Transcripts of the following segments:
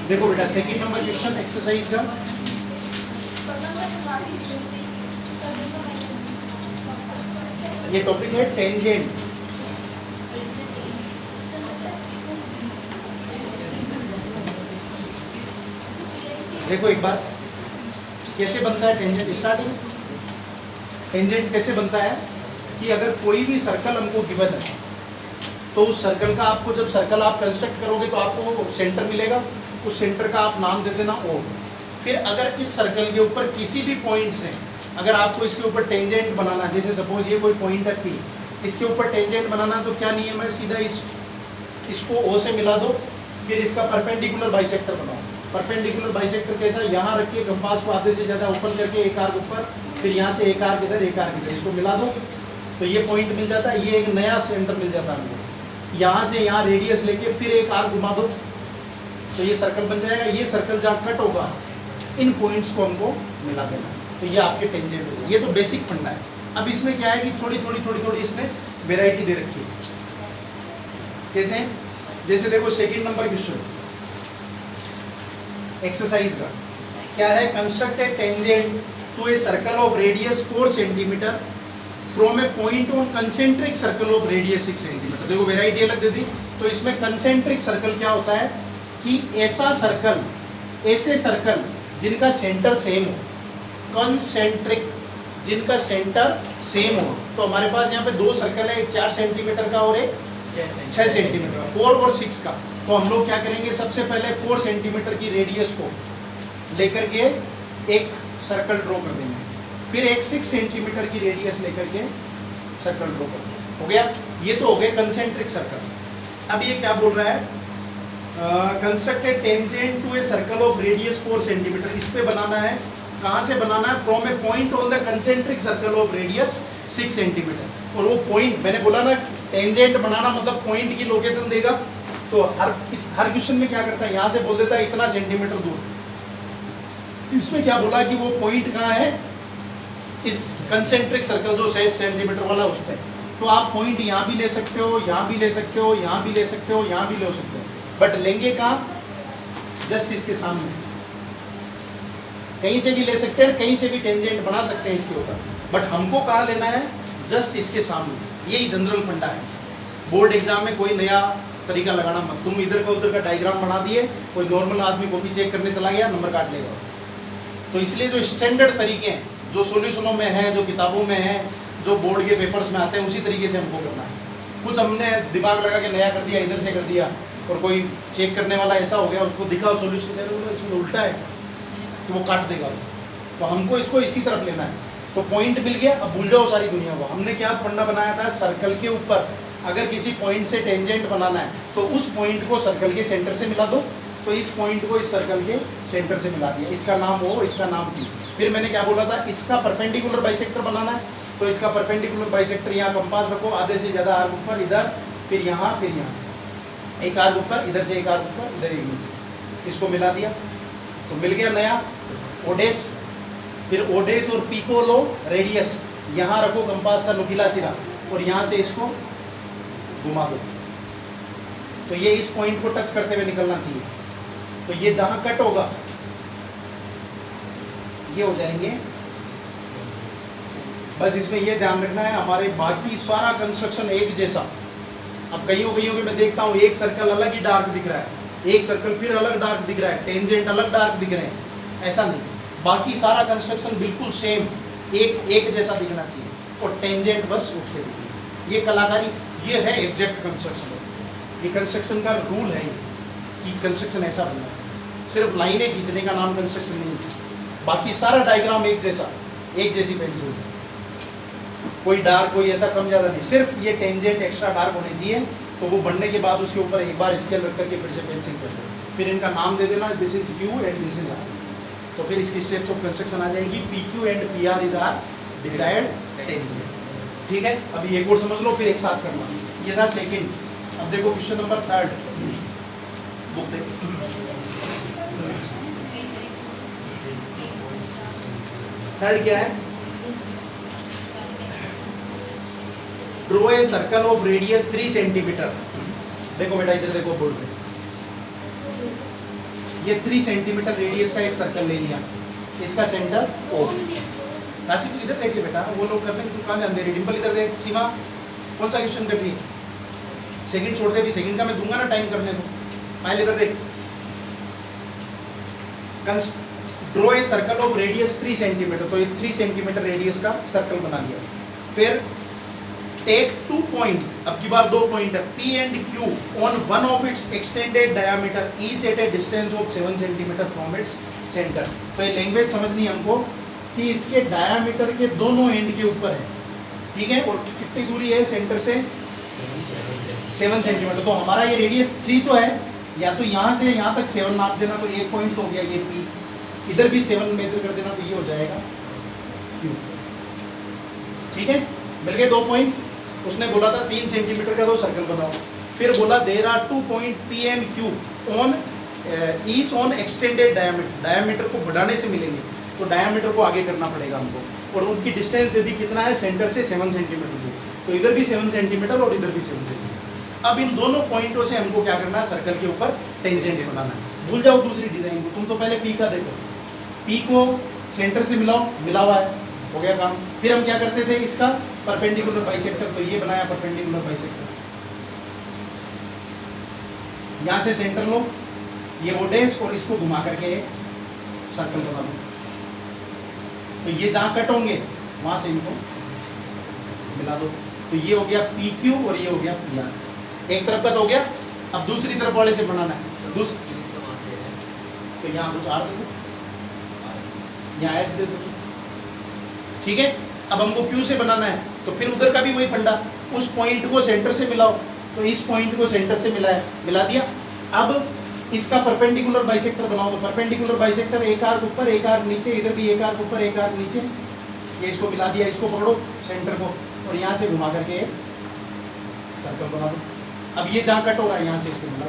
देखो बेटा second number question exercise का, ये टॉपिक है टेंजेंट। देखो एक बार कैसे बनता है टेंजेंट। स्टार्टिंग टेंजेंट कैसे बनता है कि अगर कोई भी सर्कल हमको गिवन है तो उस सर्कल का आपको, जब सर्कल आप कंस्ट्रक्ट करोगे तो आपको सेंटर मिलेगा, उस सेंटर का आप नाम दे देना O। फिर अगर इस सर्कल के ऊपर किसी भी पॉइंट से अगर आपको इसके ऊपर टेंजेंट बनाना, जैसे सपोज ये कोई पॉइंट है P, इसके ऊपर टेंजेंट बनाना, तो क्या नियम है, सीधा इसको O से मिला दो, फिर इसका परपेंडिकुलर बाइसेक्टर बनाओ। परपेंडिकुलर बाइसेक्टर कैसा, यहाँ रख के कंपास को आधे से ज़्यादा ओपन करके एक आर्क ऊपर, फिर यहाँ से एक आर्क इधर, एक आर्क इधर, इसको मिला दो तो ये पॉइंट मिल जाता है, ये एक नया सेंटर मिल जाता है हमको। यहाँ से यहाँ रेडियस लेके फिर एक आर्क घुमा दो तो ये सर्कल बन जाएगा। ये सर्कल जहाँ कट होगा इन पॉइंट्स को हमको मिला देना, तो ये आपके टेंजेंट हो गए। ये तो बेसिक फंडा है। अब इसमें क्या है कि थोड़ी थोड़ी इसने वेराइटी दे रखी है। कैसे, जैसे देखो सेकंड नंबर क्वेश्चन एक्सरसाइज का क्या है, construct a tangent to a circle of radius 4 centimetre from a point on concentric circle of radius 6 centimetre. देखो वेराइटी अलग दे दी। तो इसमें कंसेंट्रिक सर्कल क्या होता है कि ऐसा सर्कल, ऐसे सर्कल जिनका सेंटर सेम हो, कंसेंट्रिक जिनका सेंटर सेम हो। तो हमारे पास यहाँ पे दो सर्कल है, एक 4 सेंटीमीटर का और एक 6 सेंटीमीटर, 4 और 6 का। तो हम लोग क्या करेंगे, सबसे पहले 4 सेंटीमीटर की रेडियस को लेकर के एक सर्कल ड्रॉ कर देंगे, फिर एक 6 सेंटीमीटर की रेडियस लेकर के सर्कल ड्रॉ कर देंगे। हो गया, ये तो हो गए कंसेंट्रिक सर्कल। अब ये क्या बोल रहा है, construct a tangent to a circle of radius 4 centimetre. इस पे बनाना है, कहाँ से बनाना है, from a point on the concentric circle of radius 6 centimetre. और वो पॉइंट, मैंने बोला ना टेंजेंट बनाना मतलब पॉइंट की लोकेशन देगा। तो हर क्वेश्चन में क्या करता है, यहाँ से बोल देता है इतना सेंटीमीटर दूर। इसमें क्या बोला कि वो पॉइंट कहाँ है, इस कंसेंट्रिक सर्कल जो 6 सेंटीमीटर वाला उस पर। तो आप पॉइंट यहाँ भी ले सकते हो, यहाँ भी ले सकते हो, यहाँ भी ले सकते हो, यहाँ भी ले सकते हो, बट लेंगे कहाँ, जस्ट इसके सामने। कहीं से भी ले सकते हैं, कहीं से भी टेंजेंट बना सकते हैं इसके ऊपर, बट हमको कहाँ लेना है, जस्ट इसके सामने। यही जनरल फंडा है। बोर्ड एग्जाम में कोई नया तरीका लगाना मत, तुम इधर का उधर का डायग्राम बना दिए, कोई नॉर्मल आदमी कॉपी चेक करने चला गया, नंबर काट लेगा। तो इसलिए जो स्टैंडर्ड तरीके हैं, जो सॉल्यूशनों में है, जो किताबों में है, जो बोर्ड के पेपर्स में आते हैं, उसी तरीके से हमको करना है। कुछ हमने दिमाग लगा के नया कर दिया, इधर से कर दिया, और कोई चेक करने वाला ऐसा हो गया, उसको दिखा सॉल्यूशन से, इसमें उल्टा है, तो वो काट देगा उसको। तो हमको इसको इसी तरफ लेना है। तो पॉइंट मिल गया, अब भूल जाओ सारी दुनिया को। हमने क्या फंडा बनाया था, सर्कल के ऊपर अगर किसी पॉइंट से टेंजेंट बनाना है तो उस पॉइंट को सर्कल के सेंटर से मिला दो। तो इस पॉइंट को इस सर्कल के सेंटर से मिला दिया, इसका नाम O, इसका नाम P। फिर मैंने क्या बोला था, इसका परपेंडिकुलर बाइसेक्टर बनाना है। तो इसका परपेंडिकुलर बाइसेक्टर, यहाँ कंपास रखो, आधे से ज़्यादा आर्क ऊपर, इधर, फिर यहाँ, फिर यहाँ, एक आर्क ऊपर, इधर से एक आर्क ऊपर, इधर एक नीचे, इसको मिला दिया तो मिल गया नया ओडेस। फिर ओडेस और P को लो, रेडियस यहाँ रखो, कंपास का नुकीला सिरा, और यहाँ से इसको घुमा दो तो ये इस पॉइंट को टच करते हुए निकलना चाहिए। तो ये जहाँ कट होगा ये हो जाएंगे। बस इसमें ये ध्यान रखना है, हमारे बाकी सारा कंस्ट्रक्शन एक जैसा। अब कईयों के मैं देखता हूँ एक सर्कल अलग ही डार्क दिख रहा है, एक सर्कल फिर अलग डार्क दिख रहा है, टेंजेंट अलग डार्क दिख रहे हैं, ऐसा नहीं। बाकी सारा कंस्ट्रक्शन बिल्कुल सेम, एक जैसा दिखना चाहिए, और टेंजेंट बस उठ के दिखना चाहिए। ये कलाकारी, ये है एग्जैक्ट कंस्ट्रक्शन। ये कंस्ट्रक्शन का रूल है कि कंस्ट्रक्शन ऐसा बनना चाहिए। सिर्फ लाइनें खींचने का नाम कंस्ट्रक्शन नहीं है। बाकी सारा डायग्राम एक जैसा, एक जैसी पेंसिल से, कोई डार्क, कोई ऐसा कम ज़्यादा नहीं। सिर्फ ये टेंजेंट एक्स्ट्रा डार्क होने चाहिए। तो वो बनने के बाद उसके ऊपर एक बार स्केल रख करके फिर से पेंसिल कर दो, फिर इनका नाम दे देना, this is Q and this is R। तो फिर इसकी स्टेप्स ऑफ कंस्ट्रक्शन आ जाएंगी, PQ and PR is our desired tangent. ठीक है, अभी एक और समझ लो, फिर एक साथ करना। ये था सेकंड। अब देखो क्वेश्चन नंबर 3 बुक देखो। थर्ड क्या है, draw a circle of radius 3 centimetre देखो बेटा इधर देखो बोर्ड पे, ये 3 सेंटीमीटर रेडियस का एक सर्कल ले लिया, इसका सेंटर O। राशि तू इधर देखिए बेटा, वो लोग कर रहे हैं, तू कहाँ ध्यान दे रही? डिंपल इधर देख। सीमा कौन सा क्वेश्चन कर रही है? सेकंड छोड़ दे, भी सेकंड का मैं दूंगा ना टाइम करने को। पहले इधर देख, draw a circle of radius 3 centimetre, तो ये 3 सेंटीमीटर रेडियस का सर्कल बना लिया। फिर टेक 2 पॉइंट, अब की बार 2 पॉइंट है, P and Q on one of its extended diameter each eight A distance of 7 centimetre from its centre. तो ये लैंग्वेज समझनी है हमको कि इसके डायमीटर के दोनों एंड के ऊपर है, ठीक है, और कितनी दूरी है सेंटर से? 7 सेंटीमीटर। तो हमारा ये रेडियस 3 तो है, या तो यहाँ से यहाँ तक 7 नाप देना तो एक पॉइंट हो गया ये P, इधर भी 7 मेजर कर देना तो ये हो जाएगा Q। ठीक है, मिल गए 2 पॉइंट। उसने बोला था 3 सेंटीमीटर का 2 सर्कल बनाओ। फिर बोला there are 2 point P and Q on each on extended diameter, diameter को बढ़ाने से मिलेंगे, तो डायमीटर को आगे करना पड़ेगा हमको, और उनकी डिस्टेंस दे दी कितना है? सेंटर से 7 सेंटीमीटर दूर, तो इधर भी 7 सेंटीमीटर और इधर भी 7 सेंटीमीटर। अब इन दोनों पॉइंटों से हमको क्या करना है? सर्कल के ऊपर टेंजेंट बनाना है। भूल जाओ दूसरी डिजाइन को, तुम तो पहले P का देखो, P को सेंटर से मिलाओ, मिला हुआ है, हो गया काम। फिर हम क्या करते थे? इसका परपेंडिकुलर बाइसेक्टर, तो ये बनाया परपेंडिकुलर बाइसेक्टर। यहाँ से सेंटर लो, ये ओडेस, और इसको घुमा करके एक सर्कल बना दो, तो ये जहाँ कट होंगे वहाँ से इनको मिला दो, तो ये हो गया PQ और ये हो गया PR। एक तरफ का तो हो गया, अब दूसरी तरफ वाले से बनाना है। तो यहाँ कुछ R दे दो, यहाँ S दे दो, ठीक है। अब हमको Q से बनाना है, तो फिर उधर का भी वही फंडा, उस पॉइंट को सेंटर से मिलाओ, तो इस पॉइंट को सेंटर से मिला दिया। अब इसका परपेंडिकुलर बाइसेक्टर बनाओ, तो परपेंडिकुलर बाइसेक्टर एक आर्क ऊपर एक आर्क नीचे, इधर भी एक आर्क ऊपर एक आर्क नीचे, ये इसको मिला दिया। इसको पकड़ो सेंटर को, और यहाँ से घुमा करके एक सर्कल बना दो। अब ये जहाँ कट हो रहा है यहाँ से इसको मिला,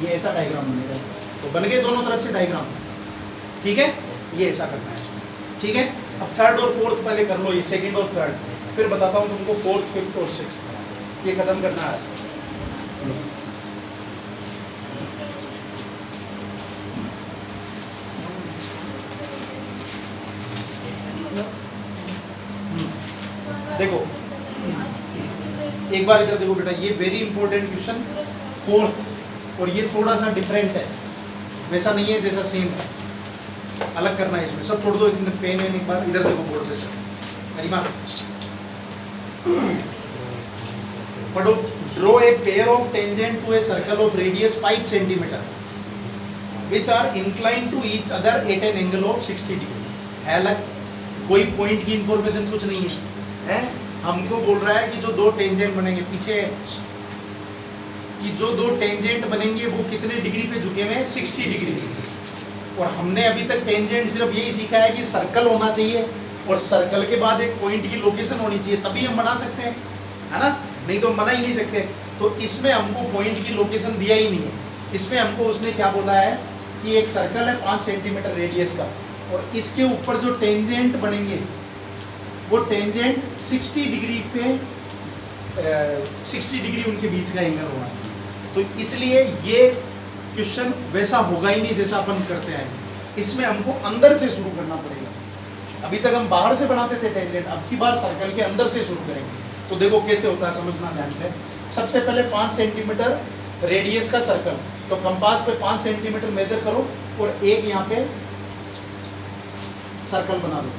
ये ऐसा डायग्राम बनेगा। तो बन गए दोनों तरफ से डायग्राम, ठीक है। ये ऐसा करना है, ठीक है। अब थर्ड और फोर्थ पहले कर लो, ये सेकंड और थर्ड, फिर बताता हूँ तुमको फोर्थ, फिफ्थ और सिक्स्थ। ये खत्म करना है। देखो एक बार इधर देखो बेटा, ये वेरी इंपॉर्टेंट क्वेश्चन फोर्थ, और ये थोड़ा सा डिफरेंट है, वैसा नहीं है जैसा सेम है, अलग करना है इसमें। सब छोड़ दो, पेन है। एक बार इधर देखो बोर्ड पे से, करीमा पढ़ो। Draw a pair of tangent to a circle of radius 5 centimetre which are incline to each other at an angle of 60 degree. है अलग, कोई पॉइंट की इंफॉर्मेशन कुछ नहीं है, हमको बोल रहा है कि जो 2 टेंजेंट बनेंगे, पीछे कि जो 2 टेंजेंट बनेंगे वो कितने डिग्री पे झुके हुए हैं? 60 डिग्री। और हमने अभी तक टेंजेंट सिर्फ यही सीखा है कि सर्कल होना चाहिए, और सर्कल के बाद एक पॉइंट की लोकेशन होनी चाहिए, तभी हम बना सकते हैं, है ना, नहीं तो हम बना ही नहीं सकते। तो इसमें हमको पॉइंट की लोकेशन दिया ही नहीं है। इसमें हमको उसने क्या बोला है कि एक सर्कल है 5 सेंटीमीटर रेडियस का, और इसके ऊपर जो टेंजेंट बनेंगे वो टेंजेंट 60 डिग्री पे 60 डिग्री उनके बीच का एंगल होना चाहिए। तो इसलिए ये क्वेश्चन वैसा होगा ही नहीं जैसा अपन करते हैं, इसमें हमको अंदर से शुरू करना पड़ेगा। अभी तक हम बाहर से बनाते थे टेंजेंट, अब की बार सर्कल के अंदर से शुरू करेंगे। तो देखो कैसे होता है, समझना ध्यान से। सबसे पहले 5 सेंटीमीटर रेडियस का सर्कल, तो कंपास पे 5 सेंटीमीटर मेजर करो और एक यहाँ पे सर्कल बना दो।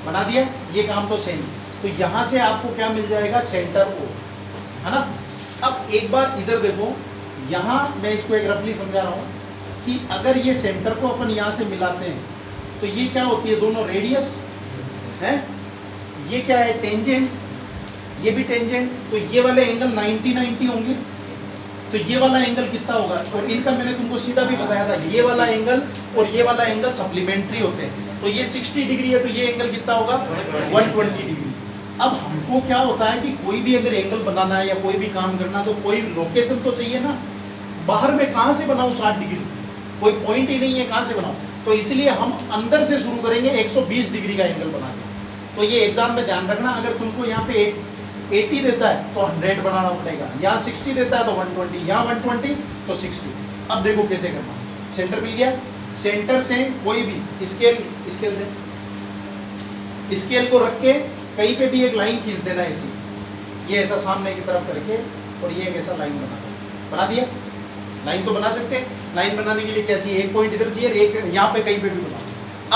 बना दिया, ये काम तो सेम। तो यहाँ से आपको क्या मिल जाएगा? सेंटर O, है ना। अब एक बार इधर देखो, यहाँ मैं इसको एक रफली समझा रहा हूँ कि अगर ये सेंटर को अपन यहाँ से मिलाते हैं तो ये क्या होती है? दोनों रेडियस है। ये क्या है? टेंजेंट, ये भी टेंजेंट। तो ये वाले एंगल 90-90 होंगे, तो ये वाला एंगल कितना होगा? और इनका मैंने तुमको सीधा भी बताया था, ये वाला एंगल और ये वाला एंगल सप्लीमेंट्री होते हैं। तो ये 60 डिग्री है, तो ये एंगल कितना होगा? 120 डिग्री। अब हमको क्या होता है कि कोई भी अगर एंगल बनाना है या कोई भी काम करना, तो कोई लोकेशन तो चाहिए ना। बाहर में कहाँ से बनाऊँ 60 डिग्री? कोई पॉइंट ही नहीं है, कहाँ से बनाऊँ? तो इसलिए हम अंदर से शुरू करेंगे 120 डिग्री का एंगल बना के। तो ये एग्जाम में ध्यान रखना, अगर तुमको यहाँ पे 80 देता है तो 100 बनाना पड़ेगा, यहाँ 60 देता है तो 120, यहाँ 120 तो 60। अब देखो कैसे करना। सेंटर मिल गया, सेंटर से कोई भी स्केल दे, स्केल को रख के कहीं पे भी एक लाइन खींच देना ऐसी, ये ऐसा सामने की तरफ करके और ये एक ऐसा लाइन बना दिया। लाइन तो बना सकते हैं, लाइन बनाने के लिए क्या चाहिए, एक पॉइंट इधर चाहिए, एक यहाँ पे कहीं पे भी बना।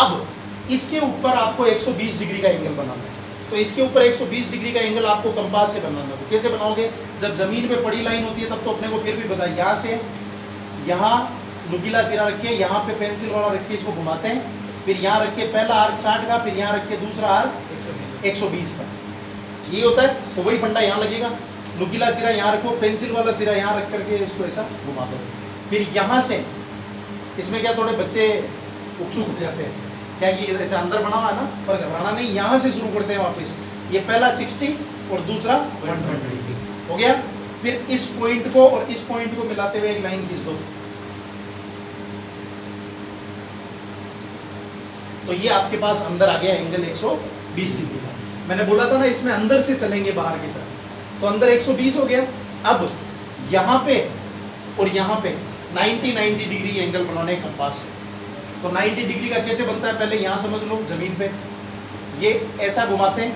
अब इसके ऊपर आपको 120 डिग्री का एंगल बनाना है, तो इसके ऊपर 120 डिग्री का एंगल आपको कंपास से बनाना है। कैसे बनाओगे, जब जमीन पे पड़ी लाइन होती है तब तो अपने को फिर भी पता है, यहाँ से यहाँ नुकीला सिरा रख के यहाँ पे पेंसिल वाला रख के इसको घुमाते हैं, फिर यहाँ रख के पहला आर्क 60 का, फिर यहाँ रख के दूसरा आर्क 120 का, ये होता है। तो वही फंडा यहाँ लगेगा, नुकीला सिरा यहाँ रखो, पेंसिल वाला सिरा यहाँ रख करके इसको ऐसा घुमा दो। फिर यहाँ से इसमें क्या थोड़े बच्चे उत्सुक हो जाते हैं, क्या कि इधर से अंदर बना हुआ है ना, पर घबराना नहीं, यहाँ से शुरू करते हैं वापस। ये पहला 60 और दूसरा 120 हो गया। फिर इस पॉइंट को और इस पॉइंट को मिलाते हुए एक लाइन खींच दो, तो ये आपके पास अंदर आ गया एंगल 120 डिग्री का। मैंने बोला था ना इसमें अंदर से चलेंगे बाहर की तरफ, तो अंदर 120 हो गया। अब यहाँ पे और यहाँ पे 90 डिग्री एंगल बनाने कंपास से। तो 90 डिग्री का कैसे बनता है, पहले यहाँ समझ लो, जमीन पे ये ऐसा घुमाते हैं,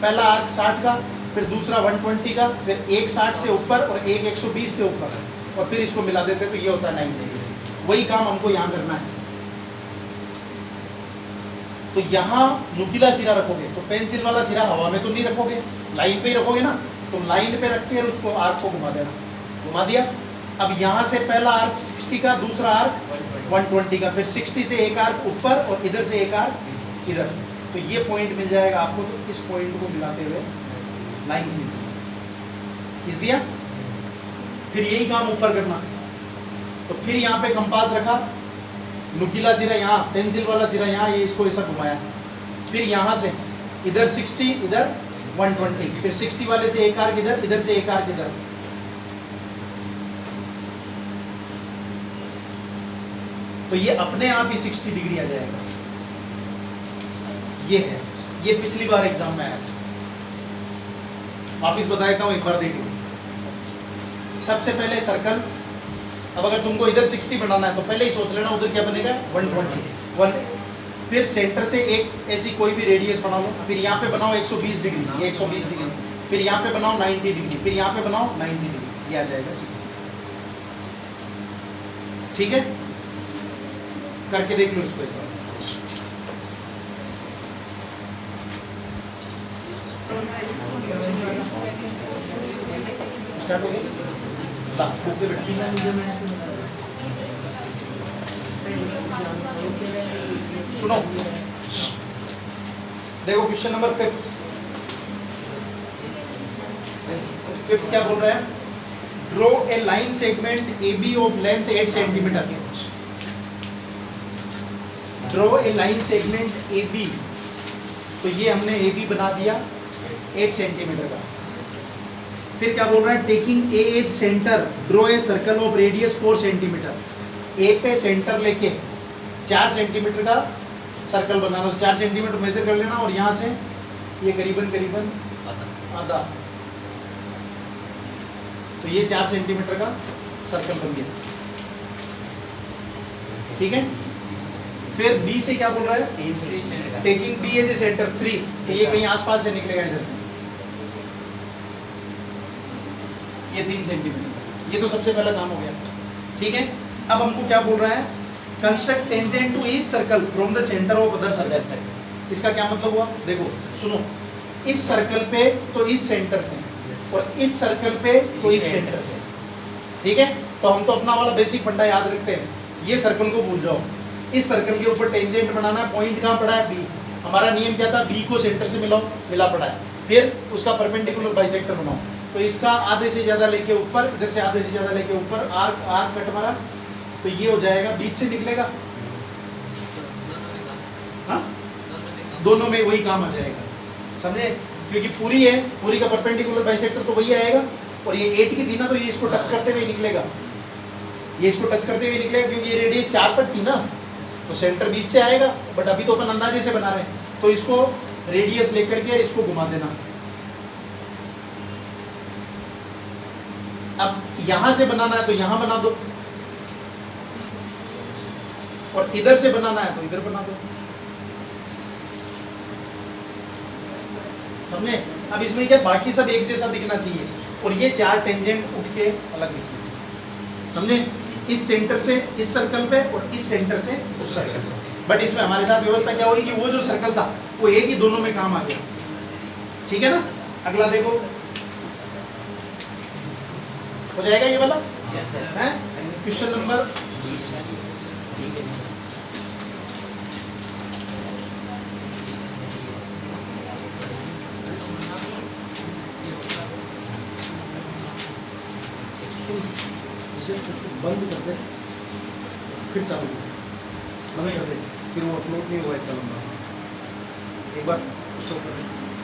पहला आर्क 60 का, फिर दूसरा 120 का, फिर एक 60 से ऊपर और एक 120 से ऊपर, और फिर इसको मिला देते हैं, तो ये होता है 90 डिग्री। वही काम हमको यहाँ करना है। तो यहाँ नुकीला सिरा रखोगे तो पेंसिल वाला सिरा हवा में तो नहीं रखोगे, लाइन पे ही रखोगे ना, तो लाइन पे रख के उसको आर्क को घुमा देना, घुमा दिया। अब यहाँ से पहला आर्क 60 का, दूसरा आर्क 120 का, फिर 60 से एक आर्क ऊपर और इधर से एक आर्क इधर, तो ये पॉइंट मिल जाएगा आपको। तो इस पॉइंट को मिलाते हुए लाइन खींच दिया। फिर यही काम ऊपर करना, तो फिर यहाँ पे कंपास रखा, नुकीला सिरा यहाँ, पेंसिल वाला सिरा यहाँ, ये इसको ऐसा घुमाया, फिर यहाँ से इधर 60 इधर 120, फिर 60 वाले से एक आर्क इधर, इधर से एक आर्क इधर, तो ये अपने आप ही 60 डिग्री आ जाएगा। ये है, ये पिछली बार एग्जाम में आया, वापिस बता देता हूँ, एक बार देख लो। सबसे पहले सर्कल, अब अगर तुमको इधर 60 बनाना है तो पहले ही सोच लेना उधर क्या बनेगा 120। फिर सेंटर से एक ऐसी कोई भी रेडियस बना लो, फिर यहाँ पे बनाओ 120 डिग्री, ये 120 डिग्री, फिर यहाँ पे बनाओ 90 डिग्री, फिर यहाँ पे बनाओ 90 डिग्री, ये आ जाएगा 60। ठीक है, करके देख लो इसको एक बार। स्टार्ट हो गया, सुनो, देखो क्वेश्चन नंबर 5 क्या बोल रहा है, draw a line segment A B of length 8 centimetre. Draw a line segment A B, तो ये हमने ए बी बना दिया 8 सेंटीमीटर का। फिर क्या बोल रहा है, taking A as centre draw a circle of radius 4 centimetre. A पे सेंटर लेके 4 सेंटीमीटर का सर्कल बनाना, 4 सेंटीमीटर मेजर कर लेना, और यहाँ से ये करीबन आधा, तो ये 4 सेंटीमीटर का सर्कल बन गया। ठीक है, फिर बी से क्या बोल रहा है, taking B as a centre 3, तो ये कहीं आसपास से निकलेगा इधर से, ये 3 सेंटीमीटर, ये तो सबसे पहला काम हो गया। ठीक है, अब हमको क्या बोल रहा है, construct tangent to each circle from the centre of other circle. इसका क्या मतलब हुआ, देखो सुनो, इस सर्कल पे तो इस सेंटर से, और इस सर्कल पे तो इस सेंटर से। ठीक है, तो हम तो अपना वाला बेसिक फंडा याद रखते हैं, ये सर्कल को भूल जाओ, इस सर्कल के ऊपर टेंजेंट बनाना है, पॉइंट कहाँ पड़ा है, बी। हमारा नियम क्या था, बी को सेंटर से मिला पड़ा है, फिर उसका परपेंडिकुलर बाइसेक्टर बनाओ, तो इसका आधे से ज़्यादा लेके ऊपर, इधर से आधे से ज़्यादा लेके ऊपर, आर्क कट मारा, तो ये हो जाएगा, बीच से निकलेगा, हाँ दोनों में वही काम आ जाएगा, समझे, क्योंकि पूरी है, पूरी का परपेंडिकुलर बाइसेक्टर तो वही आएगा, और ये 8 की थी ना, तो ये इसको टच करते हुए निकलेगा, ये इसको टच करते हुए निकलेगा, क्योंकि ये रेडियस 4 तक थी ना, तो सेंटर बीच से आएगा, बट अभी तो अपन अंदाजे से बना रहे हैं, तो इसको रेडियस लेकर के इसको घुमा देना, यहां से बनाना है तो यहां बना दो, और इधर से बनाना है तो इधर बना दो। समझे? अब इसमें क्या, बाकी सब एक जैसा दिखना चाहिए, और ये 4 टेंजेंट उठ के अलग दिखना चाहिए। समझे? इस सेंटर से इस सर्कल पे और इस सेंटर से उस सर्कल पे। बट इसमें हमारे साथ व्यवस्था क्या हुई कि वो जो सर्कल था वो एक ही दोनों में काम आ गया। ठीक है ना? अगला देखो, हो जाएगा ये वाला? है क्वेश्चन नंबर उसको बंद कर दे फिर चालू बंद कर दे, फिर वो अपलोड नहीं हुआ इतना लंबा, एक बार उसको कर दे।